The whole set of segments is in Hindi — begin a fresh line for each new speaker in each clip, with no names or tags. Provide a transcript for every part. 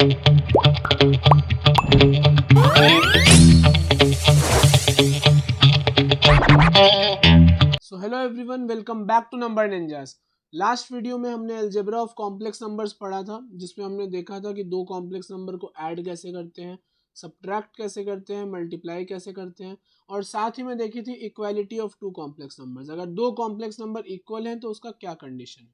So hello everyone, welcome back to number ninjas. Last video में हमने अलजेब्रा ऑफ कॉम्प्लेक्स नंबर्स पढ़ा था, जिसमें हमने देखा था कि दो कॉम्प्लेक्स नंबर को ऐड कैसे करते हैं, सब्ट्रैक्ट कैसे करते हैं, मल्टीप्लाई कैसे करते हैं, और साथ ही में देखी थी equality of two complex numbers. अगर दो कॉम्प्लेक्स नंबर इक्वल हैं तो उसका क्या कंडीशन है।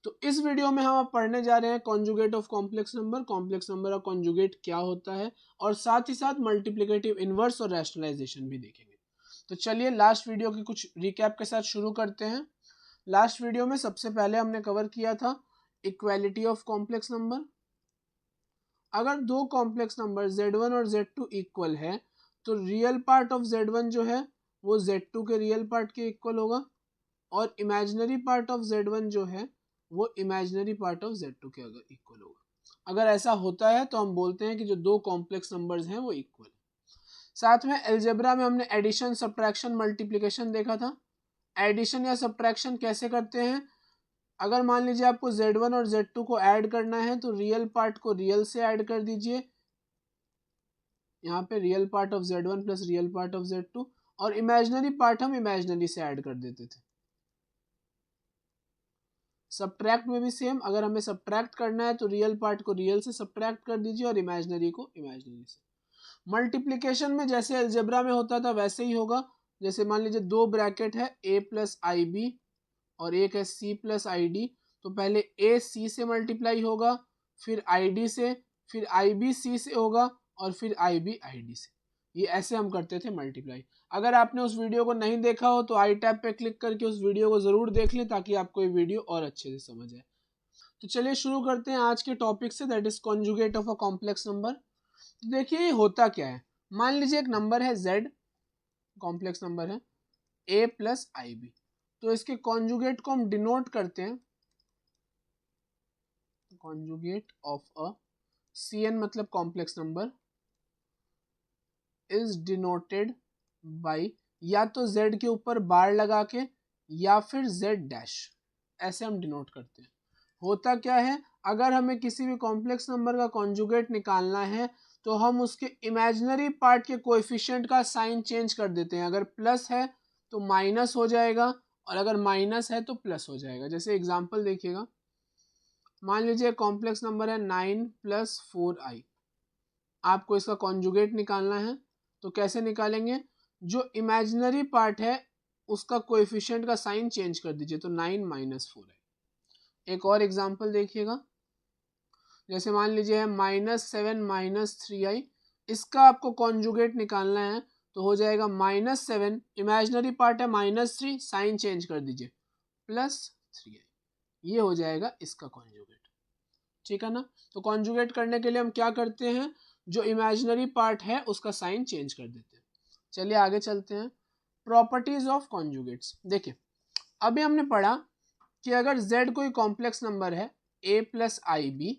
तो इस वीडियो में हम अब पढ़ने जा रहे हैं कॉन्जुगेट ऑफ कॉम्प्लेक्स नंबर का कॉन्जुगेट क्या होता है, और साथ ही साथ मल्टीप्लिकेटिव इनवर्स और रैशनलाइजेशन भी देखेंगे। तो चलिए लास्ट वीडियो की कुछ रिकैप के साथ शुरू करते हैं। लास्ट वीडियो में सबसे पहले हमने कवर किया था इक्वालिटी ऑफ कॉम्प्लेक्स नंबर। अगर दो कॉम्प्लेक्स नंबर Z1 और Z2 इक्वल है तो रियल पार्ट ऑफ Z1 जो है वो Z2 के रियल पार्ट के इक्वल होगा, और इमेजिनरी पार्ट ऑफ Z1 जो है वो इमेजिनरी पार्ट ऑफ Z2 के इक्वल होगा। अगर ऐसा होता है तो हम बोलते हैं कि जो दो कॉम्प्लेक्स नंबर्स हैं वो इक्वल है। साथ में अलजेब्रा में हमने एडिशन, सब्ट्रैक्शन, मल्टीप्लिकेशन देखा था। एडिशन या सब्ट्रैक्शन कैसे करते हैं। अगर मान लीजिए आपको Z1 और Z2 को ऐड करना है तो रियल पार्ट को रियल से ऐड कर दीजिए, यहाँ पे real part of Z1 plus real part of Z2, और इमेजिनरी पार्ट हम इमेजिनरी से ऐड कर देते थे। सब्ट्रैक्ट में भी सेम, अगर हमें सब्ट्रैक्ट करना है तो रियल पार्ट को रियल से सब्ट्रैक्ट कर दीजिए और इमेजिनरी को इमेजिनरी से। मल्टीप्लिकेशन में जैसे अलजेब्रा में होता था वैसे ही होगा। जैसे मान लीजिए दो ब्रैकेट है a प्लस आई बी और एक है c प्लस आई डी, तो पहले a c से मल्टीप्लाई होगा, फिर आई डी से, फिर आई बी सी से होगा, और फिर आई बी आई डी से। ये ऐसे हम करते थे मल्टीप्लाई। अगर आपने उस वीडियो को नहीं देखा हो तो आई टैब पे क्लिक करके उस वीडियो को जरूर देख लें ताकि आपको ये वीडियो और अच्छे से समझ आए। तो चलिए शुरू करते हैं आज के टॉपिक से, that is conjugate of a complex number. देखिए ये होता क्या है। मान लीजिए एक नंबर है z, कॉम्प्लेक्स नंबर है a प्लस आई बी, तो इसके कॉन्जुगेट को हम डिनोट करते हैं कॉन्जुगेट ऑफ अ cn, मतलब complex number, is denoted by या तो z के ऊपर बार लगा के या फिर z डैश, ऐसे हम डिनोट करते हैं। होता क्या है, अगर हमें किसी भी कॉम्प्लेक्स नंबर का कॉन्जुगेट निकालना है तो हम उसके इमेजिनरी पार्ट के कोएफिशिएंट का साइन चेंज कर देते हैं। अगर प्लस है तो माइनस हो जाएगा, और अगर माइनस है तो प्लस हो जाएगा। जैसे एग्जांपल देखिएगा, मान लीजिए कॉम्प्लेक्स नंबर है 9 प्लस 4i। आपको इसका कॉन्जुगेट निकालना है तो कैसे निकालेंगे, जो इमेजिनरी पार्ट है उसका कोएफिशिएंट का साइन चेंज कर दीजिए, तो 9 माइनस 4i। एक और एग्जांपल देखिएगा, जैसे मान लीजिए है -7 माइनस 3i। इसका आपको कॉन्जुगेट निकालना है तो हो जाएगा -7, इमेजिनरी पार्ट है -3, साइन चेंज कर दीजिए, +3i। ये हो जाएगा इसका कॉन्जुगेट। ठीक है ना। तो कॉन्जुगेट करने के लिए हम क्या करते हैं, जो इमेजिनरी पार्ट है उसका साइन चेंज कर देते हैं। चलिए आगे चलते हैं। Properties of conjugates. देखिए अभी हमने पढ़ा कि अगर z कोई कॉम्प्लेक्स नंबर है a प्लस आई बी,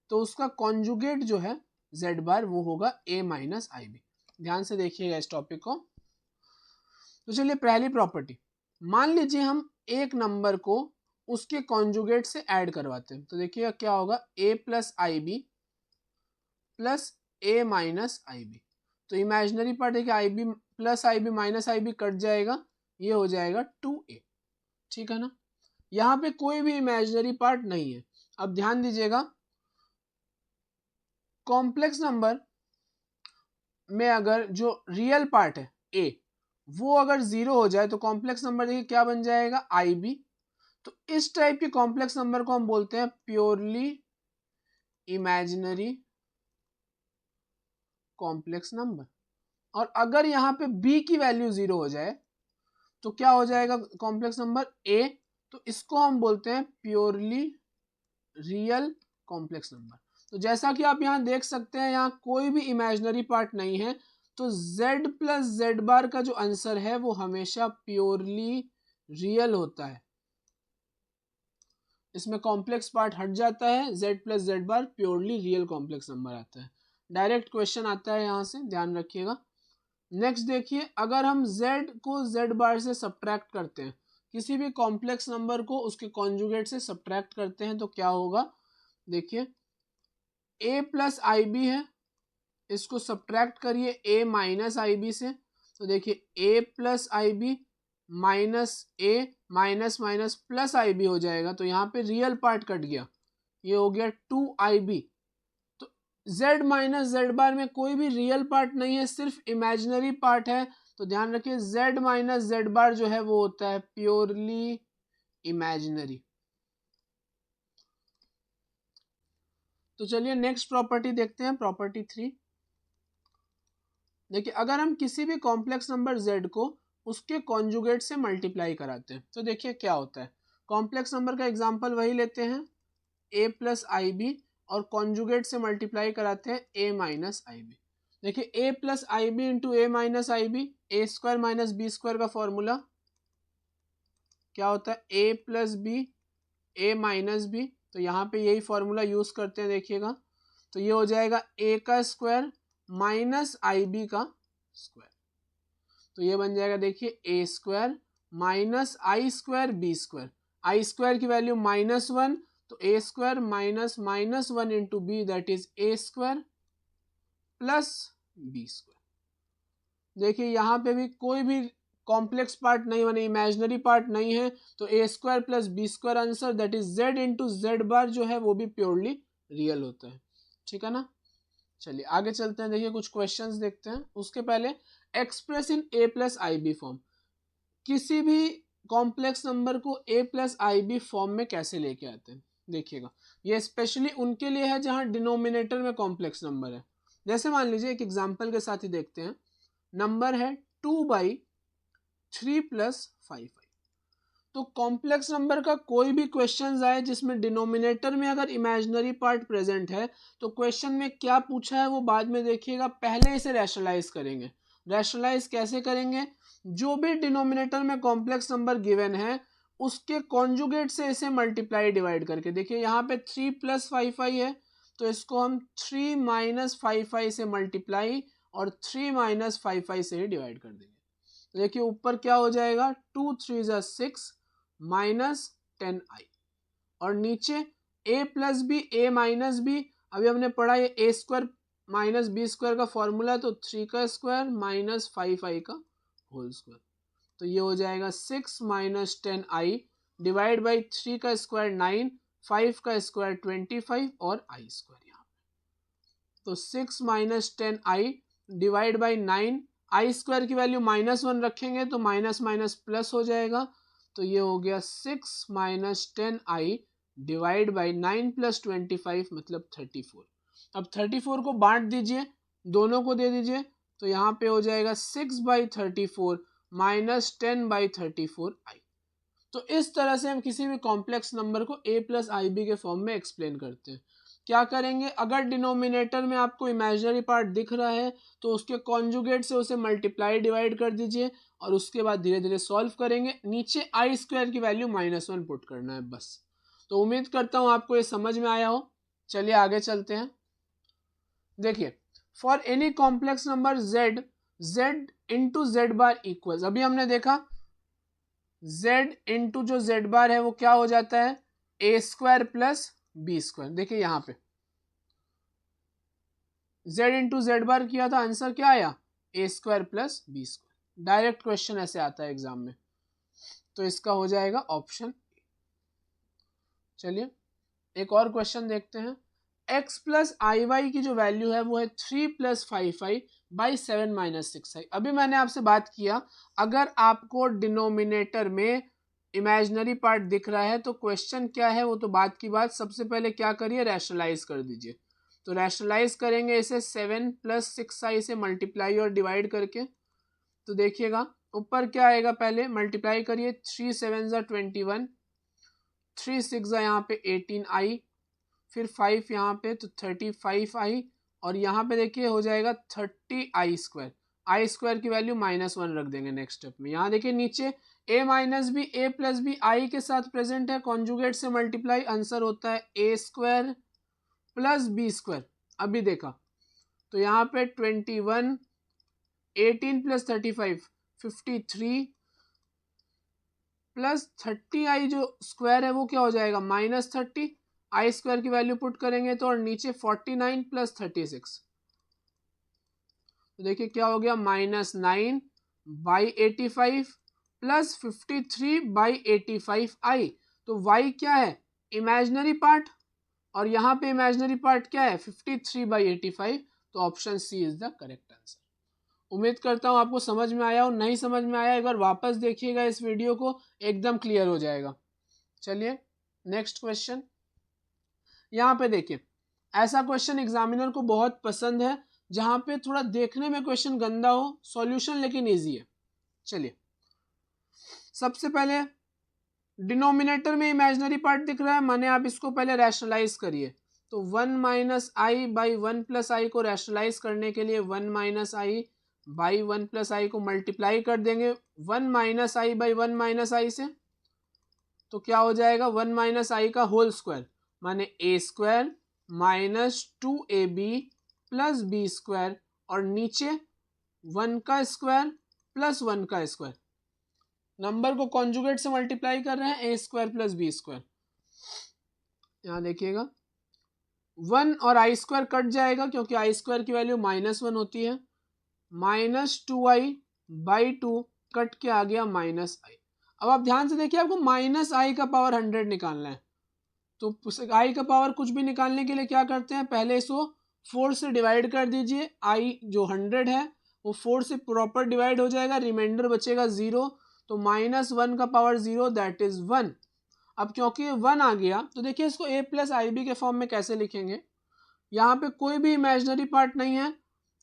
तो उसका कॉन्जुगेट जो है z बार वो होगा a माइनस आई बी। ध्यान से देखिएगा इस टॉपिक को। तो चलिए पहली प्रॉपर्टी, मान लीजिए हम एक नंबर को उसके कॉन्जुगेट से ऐड करवाते हैं, तो देखिएगा क्या होगा, a plus i b plus a minus i b. तो इमेजिनरी पार्ट देखिए i b plus i b minus i b cut जाएगा, ये हो जाएगा 2a। ठीक है ना। यहाँ पे कोई भी इमेजिनरी पार्ट नहीं है। अब ध्यान दीजिएगा, कॉम्प्लेक्स नंबर में अगर जो रियल पार्ट है a वो अगर 0 हो जाए तो कॉम्प्लेक्स नंबर देखिए क्या बन जाएगा, आई बी। तो इस टाइप के कॉम्प्लेक्स नंबर को हम बोलते हैं प्योरली इमेजिनरी कॉम्प्लेक्स नंबर। और अगर यहाँ पे b की वैल्यू 0 हो जाए तो क्या हो जाएगा कॉम्प्लेक्स नंबर a, तो इसको हम बोलते हैं प्योरली रियल कॉम्प्लेक्स नंबर। तो जैसा कि आप यहाँ देख सकते हैं, यहाँ कोई भी इमेजिनरी पार्ट नहीं है, तो z प्लस जेड बार का जो आंसर है वो हमेशा प्योरली रियल होता है। इसमें कॉम्प्लेक्स पार्ट हट जाता है, z प्लस जेड बार प्योरली रियल कॉम्प्लेक्स नंबर आता है। डायरेक्ट क्वेश्चन आता है यहाँ से, ध्यान रखिएगा। नेक्स्ट देखिए, अगर हम z को z बार से सब्ट्रैक्ट करते हैं, किसी भी कॉम्प्लेक्स नंबर को उसके कॉन्जुगेट से सब्ट्रैक्ट करते हैं तो क्या होगा, देखिए a प्लस आई बी है, इसको सब्ट्रैक्ट करिए a माइनस आई बी से, तो देखिए a plus i b minus a minus minus plus i b हो जाएगा, तो यहाँ पे रियल पार्ट कट गया, ये हो गया 2IB। तो z माइनस जेड बार में कोई भी रियल पार्ट नहीं है, सिर्फ इमेजिनरी पार्ट है, तो ध्यान रखिए z माइनस जेड बार जो है वो होता है प्योरली इमेजिनरी। तो चलिए नेक्स्ट प्रॉपर्टी देखते हैं, प्रॉपर्टी 3। देखिए अगर हम किसी भी कॉम्प्लेक्स नंबर z को उसके कॉन्जुगेट से मल्टीप्लाई कराते हैं तो देखिए क्या होता है। कॉम्प्लेक्स नंबर का एग्जांपल वही लेते हैं a प्लस आई बी, और कॉन्जुगेट से मल्टीप्लाई कराते हैं a माइनस आई बी। देखिए a plus i b into a minus i b, a square minus b square का फॉर्मूला क्या होता है, a plus b a minus b, तो यहाँ पे यही फॉर्मूला यूज करते हैं, देखिएगा तो ये हो जाएगा a का स्क्वायर माइनस आई बी का स्क्वायर, तो ये बन जाएगा देखिए a square minus i square b square, i square की वैल्यू -1, तो a square minus minus 1 into b that is a square plus b square. देखिए यहाँ पे भी कोई भी कॉम्प्लेक्स पार्ट नहीं बने, इमेजिनरी पार्ट नहीं है, तो a square plus b square answer that is z into z bar जो है वो भी प्योरली रियल होता है, ठीक है ना। चलिए आगे चलते हैं, देखिए कुछ क्वेश्चंस देखते हैं। उसके पहले express in a plus i b form, किसी भी कॉम्प्लेक्स नंबर को a plus i b form में कैसे लेके आते हैं, देखिएगा ये स्पेशली उनके लिए है जहां डिनोमिनेटर में कॉम्प्लेक्स नंबर है। जैसे मान लीजिए एक एग्जांपल के साथ ही देखते हैं, नंबर है 2/3 + 5i। तो कॉम्प्लेक्स नंबर का कोई भी क्वेश्चन आए जिसमें डिनोमिनेटर में अगर इमेजिनरी पार्ट प्रेजेंट है, तो क्वेश्चन में क्या पूछा है वो बाद में देखिएगा, पहले इसे रैशनलाइज करेंगे। रैशनलाइज कैसे करेंगे, जो भी डिनोमिनेटर में कॉम्प्लेक्स नंबर गिवन है उसके कॉन्जुगेट से इसे मल्टीप्लाई डिवाइड करके, देखिए यहाँ पे 3 + 5i है, तो इसको हम 3 - 5i से मल्टीप्लाई और 3 - 5i से ही डिवाइड कर देंगे। देखिए ऊपर क्या हो जाएगा, 2 3 = 6 -10i, और नीचे a plus b a minus b, अभी हमने पढ़ा ये a square minus b square का फॉर्मूला, तो 3 का स्क्वायर माइनस 5i का होल स्क्वायर, तो ये हो जाएगा 6 - 10i डिवाइड बाई 3 का स्क्वायर 9, 5 का स्क्वायर 25 और i स्क्वायर यहाँ पे, तो 6 - 10i divide by 9, I square की वैल्यू -1 रखेंगे तो माइनस माइनस प्लस हो जाएगा, तो ये हो गया 6 - 10i डिवाइड बाई 9 + 25 मतलब 34। अब 34 को बांट दीजिए, दोनों को दे दीजिए, तो यहाँ पे हो जाएगा 6/34 - 10/34i। तो इस तरह से हम किसी भी कॉम्प्लेक्स नंबर को a प्लस आई बी के फॉर्म में एक्सप्लेन करते हैं। क्या करेंगे, अगर डिनोमिनेटर में आपको इमेजिनरी पार्ट दिख रहा है तो उसके कॉन्जुगेट से उसे मल्टीप्लाई डिवाइड कर दीजिए, और उसके बाद धीरे धीरे सॉल्व करेंगे, नीचे आई स्क्वायर की वैल्यू -1 पुट करना है बस। तो उम्मीद करता हूँ आपको ये समझ में आया हो। चलिए आगे चलते हैं। देखिए for any complex number z into z bar equals, अभी हमने देखा z इंटू जो जेड बार है वो क्या हो जाता है, a square plus b square. देखिए यहाँ पे z इंटू जेड बार किया था, आंसर क्या आया, a square plus b square. Direct question ऐसे आता है एग्जाम में, तो इसका हो जाएगा ऑप्शन। चलिए एक और क्वेश्चन देखते हैं। x प्लस आई वाई की जो वैल्यू है वो है 3 + 5i बाई 7 - 6i। अभी मैंने आपसे बात किया, अगर आपको डिनोमिनेटर में इमेजिनरी पार्ट दिख रहा है तो क्वेश्चन क्या है वो तो बात की बात, सबसे पहले क्या करिए, रैशनलाइज कर दीजिए। तो रैशनलाइज करेंगे इसे 7 + 6i से मल्टीप्लाई और डिवाइड करके, तो देखिएगा ऊपर क्या आएगा, पहले मल्टीप्लाई करिए, 3 7 = 21, 3 6 यहाँ पे 18i, फिर 5 यहाँ पे तो 35i, और यहाँ पे देखिए हो जाएगा 30i स्क्वायर। आई स्क्वायर की वैल्यू -1 रख देंगे नेक्स्ट स्टेप में। यहाँ देखिए नीचे a minus b a plus b i के साथ प्रेजेंट है, कॉन्जुगेट से मल्टीप्लाई, आंसर होता है a square plus b square. अभी देखा तो यहाँ पे 21, 18 + 35 53 प्लस 30i जो स्क्वायर है वो क्या हो जाएगा, -30, आई स्क्वायर की वैल्यू पुट करेंगे तो, और नीचे 49 प्लस 36, तो देखिए क्या हो गया, -9/85 प्लस 53/85 आई। तो y क्या है, इमेजिनरी पार्ट, और यहाँ पे इमेजिनरी पार्ट क्या है, 53/85, तो option c is the correct answer. उम्मीद करता हूँ आपको समझ में आया हो, नहीं समझ में आया एक बार वापस देखिएगा इस वीडियो को, एकदम क्लियर हो जाएगा। चलिए नेक्स्ट क्वेश्चन, यहाँ पे देखिए, ऐसा क्वेश्चन एग्जामिनर को बहुत पसंद है जहां पे थोड़ा देखने में क्वेश्चन गंदा हो, सॉल्यूशन लेकिन इजी है। चलिए सबसे पहले डिनोमिनेटर में इमेजिनरी पार्ट दिख रहा है, माने आप इसको पहले रैशनलाइज करिए, तो 1 माइनस आई बाई 1 प्लस आई को रैशनलाइज करने के लिए 1 माइनस आई बाई 1 प्लस आई को मल्टीप्लाई कर देंगे 1 माइनस आई बाई 1 माइनस आई से, तो क्या हो जाएगा 1 माइनस आई का होल स्क्वायर, माने a square minus 2ab plus b square, और नीचे 1 का स्क्वायर प्लस 1 का स्क्वायर, नंबर को कॉन्जुगेट से मल्टीप्लाई कर रहे हैं, a square plus b square. यहां देखिएगा 1 और आई स्क्वायर कट जाएगा क्योंकि आई स्क्वायर की वैल्यू -1 होती है, -2i/2 कट के आ गया -i। अब आप ध्यान से देखिए, आपको -i का पावर 100 निकालना है, तो i का पावर कुछ भी निकालने के लिए क्या करते हैं, पहले इसको 4 से डिवाइड कर दीजिए, i जो 100 है वो 4 से प्रॉपर डिवाइड हो जाएगा, रिमाइंडर बचेगा 0, तो -1 का पावर 0 दैट इज 1। अब क्योंकि 1 आ गया तो देखिए इसको a प्लस आई बी के फॉर्म में कैसे लिखेंगे, यहाँ पे कोई भी इमेजिनरी पार्ट नहीं है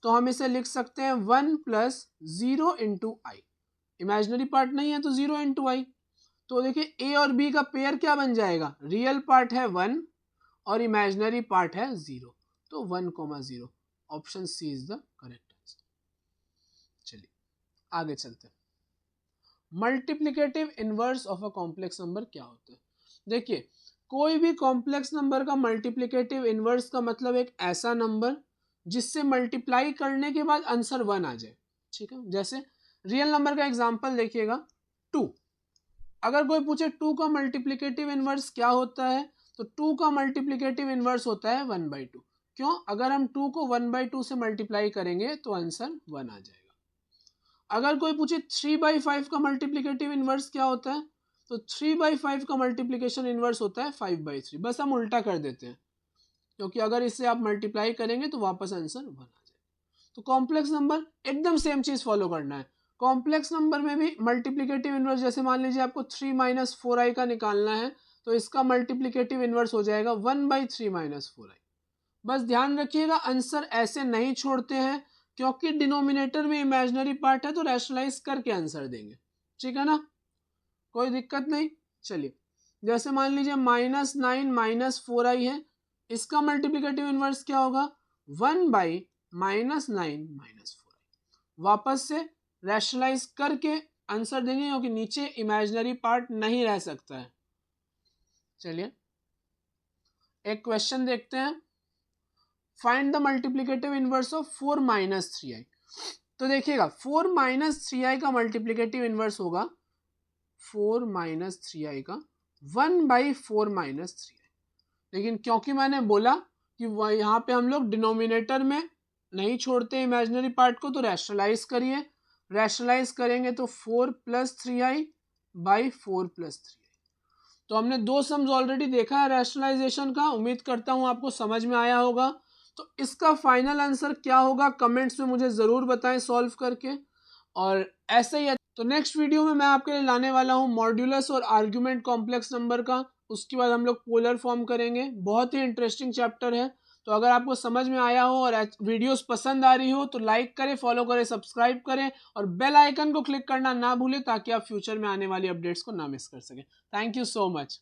तो हम इसे लिख सकते हैं 1 प्लस 0 इंटू आई, इमेजिनरी पार्ट नहीं है तो 0 इंटू आई, तो देखिए a और b का पेयर क्या बन जाएगा, रियल पार्ट है 1 और इमेजिनरी पार्ट है 0, तो 1,0, option c is the correct answer. चलिए आगे चलते हैं, multiplicative inverse of a complex number क्या होता है। देखिए कोई भी कॉम्प्लेक्स नंबर का मल्टीप्लिकेटिव इनवर्स का मतलब एक ऐसा नंबर जिससे मल्टीप्लाई करने के बाद आंसर 1 आ जाए, ठीक है। जैसे रियल नंबर का एग्जांपल देखिएगा 2, अगर कोई पूछे 2 का मल्टीप्लिकेटिव इनवर्स क्या होता है, तो 2 का मल्टीप्लिकेटिव इनवर्स होता है 1/2। क्यों, अगर हम 2 को 1/2 से मल्टीप्लाई करेंगे तो आंसर 1 आ जाएगा। अगर कोई पूछे 3/5 का मल्टीप्लिकेटिव इनवर्स क्या होता है, तो 3/5 का मल्टीप्लिकेशन इनवर्स होता है 5/3, बस हम उल्टा कर देते हैं क्योंकि अगर इससे आप मल्टीप्लाई करेंगे तो वापस आंसर 1 आ जाएगा। तो कॉम्प्लेक्स नंबर एकदम सेम चीज फॉलो करना है, कॉम्प्लेक्स नंबर में भी मल्टीप्लिकेटिव इनवर्स, जैसे मान लीजिए आपको 3 माइनस 4i का निकालना है, तो इसका मल्टीप्लिकेटिव इनवर्स हो जाएगा 1/3 माइनस 4i। बस ध्यान रखिएगा आंसर ऐसे नहीं छोड़ते हैं क्योंकि डिनोमिनेटर में इमेजिनरी पार्ट है तो रैशनलाइज करके आंसर देंगे, ठीक है ना, कोई दिक्कत नहीं। चलिए जैसे मान लीजिए -9 माइनस 4i है, इसका मल्टीप्लिकेटिव इनवर्स क्या होगा, 1/-9 माइनस 4i। वापस से रैशनलाइज करके आंसर देंगे क्योंकि नीचे इमेजिनरी पार्ट नहीं रह सकता है। चलिए एक क्वेश्चन देखते हैं, find the multiplicative inverse of 4 minus 3i। तो देखिएगा 4 माइनस 3i का मल्टीप्लिकेटिव इनवर्स होगा 4 माइनस 3i का 1/4 माइनस 3i, लेकिन क्योंकि मैंने बोला कि यहाँ पे हम लोग डिनोमिनेटर में नहीं छोड़ते इमेजिनरी पार्ट को, तो रैशनलाइज करिए, रैशनलाइज करेंगे तो 4 plus 3i by 4 plus 3i। तो हमने 2 सम्स ऑलरेडी देखा है रैशनलाइजेशन का, उम्मीद करता हूँ आपको समझ में आया होगा। तो इसका फाइनल आंसर क्या होगा कमेंट्स में मुझे ज़रूर बताएं सॉल्व करके, और ऐसे ही तो नेक्स्ट वीडियो में मैं आपके लिए लाने वाला हूँ मॉड्यूलस और आर्ग्यूमेंट कॉम्प्लेक्स नंबर का, उसके बाद हम लोग पोलर फॉर्म करेंगे, बहुत ही इंटरेस्टिंग चैप्टर है। तो अगर आपको समझ में आया हो और वीडियोस पसंद आ रही हो तो लाइक करें, फॉलो करें, सब्सक्राइब करें और बेल आइकन को क्लिक करना ना भूलें ताकि आप फ्यूचर में आने वाली अपडेट्स को ना मिस कर सकें। Thank you so much.